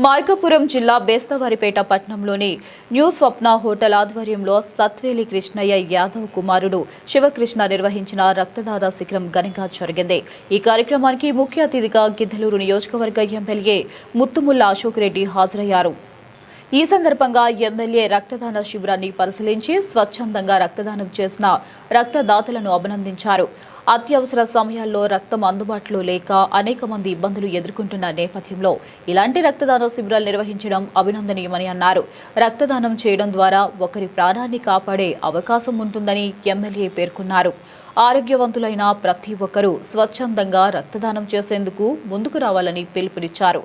మార్కాపురం జిల్లా బేస్తవారిపేట పట్టణంలోని న్యూ స్వప్న హోటల్ ఆధ్వర్యంలో సత్వేలి కృష్ణయ్య యాదవ్ కుమారుడు శివకృష్ణ నిర్వహించిన రక్తదాన శిబిరం ఘనంగా జరిగింది। ఈ కార్యక్రమానికి ముఖ్య అతిథిగా గిద్దలూరు నియోజకవర్గ ఎమ్మెల్యే ముత్తుముల్ల అశోక్ రెడ్డి హాజరయ్యారు। ఈ సందర్భంగా ఎమ్మెల్యే రక్తదాన శిబిరాన్ని పరిశీలించి స్వచ్ఛందంగా రక్తదానం చేసిన రక్తదాతలను అభినందించారు। అత్యవసర సమయాల్లో రక్తం అందుబాటులో లేక అనేక మంది ఇబ్బందులు ఎదుర్కొంటున్న నేపథ్యంలో ఇలాంటి రక్తదాన శిబిరాలు నిర్వహించడం అభినందనీయమని అన్నారు। రక్తదానం చేయడం ద్వారా ఒకరి ప్రాణాన్ని కాపాడే అవకాశం ఉంటుందని ఎమ్మెల్యే పేర్కొన్నారు। ఆరోగ్యవంతులైన ప్రతి ఒక్కరూ స్వచ్ఛందంగా రక్తదానం చేసేందుకు ముందుకు రావాలని పిలుపునిచ్చారు।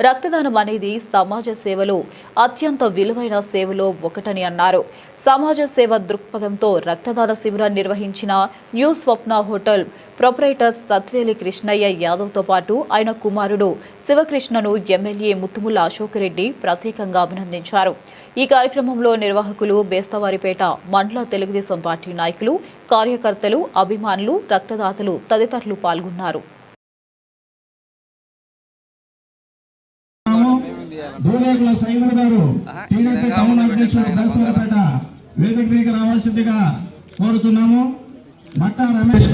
రక్తదానం అనేది సమాజ సేవలో అత్యంత విలువైన సేవలో ఒకటని అన్నారు। సమాజ సేవ దృక్పథంతో రక్తదాన శిబిరాన్ని నిర్వహించిన న్యూ స్వప్న హోటల్ ప్రొపరేటర్ సత్వేలి కృష్ణయ్య యాదవ్తో పాటు ఆయన కుమారుడు శివకృష్ణను ఎమ్మెల్యే ముత్తుముల్ల అశోక్ రెడ్డి ప్రత్యేకంగా అభినందించారు। ఈ కార్యక్రమంలో నిర్వాహకులు, బేస్తవారిపేట మండల తెలుగుదేశం పార్టీ నాయకులు, కార్యకర్తలు, అభిమానులు, రక్తదాతలు తదితరులు పాల్గొన్నారు। దూరేగుల సైదులు గారు టీడీపీ టౌన్ అధ్యక్షుడు బేస్తవారిపేట వేదిక మీదకి రావాల్సిందిగా కోరుతున్నాము। మట్టా రమేష్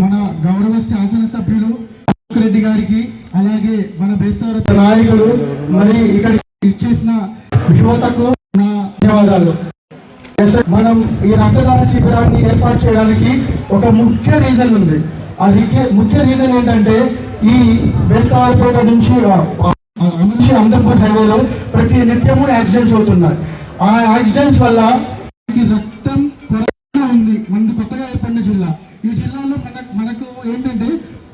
మన గౌరవ శాసనసభ్యులు రెడ్డి గారికి, అలాగే మన బేస్తవారిపేట నాయకులు, మరి ఇక్కడ ఇచ్చేసిన యువతకు నా ధన్యవాదాలు। మనం ఈ రక్తదాన శిబిరాన్ని ఏర్పాటు చేయడానికి ఒక ముఖ్య రీజన్ ఉంది। ఆ ముఖ్య రీజన్ ఏంటంటే ఈ బేస్తవారిపేట నుంచి అందర్పూర్ హైవేలో ప్రతి నిత్యము యాక్సిడెంట్స్ అవుతున్నాయి। ఆ యాక్సిడెంట్స్ వల్ల రక్తం కొరత ఉంది। మనది కొత్తగా ఏర్పడిన జిల్లా, ఈ జిల్లాలో మనకు ఏంటంటే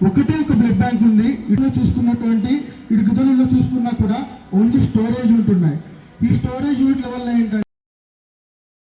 ఒకటే ఒక బ్లడ్ బ్యాంక్ ఉంది। ఇటు చూసుకున్నటువంటి ఇటు గిద్దలూరులో చూసుకున్నా కూడా ఓన్లీ స్టోరేజ్ ఉంటున్నాయి। ఈ స్టోరేజ్ యూనిట్ల వల్ల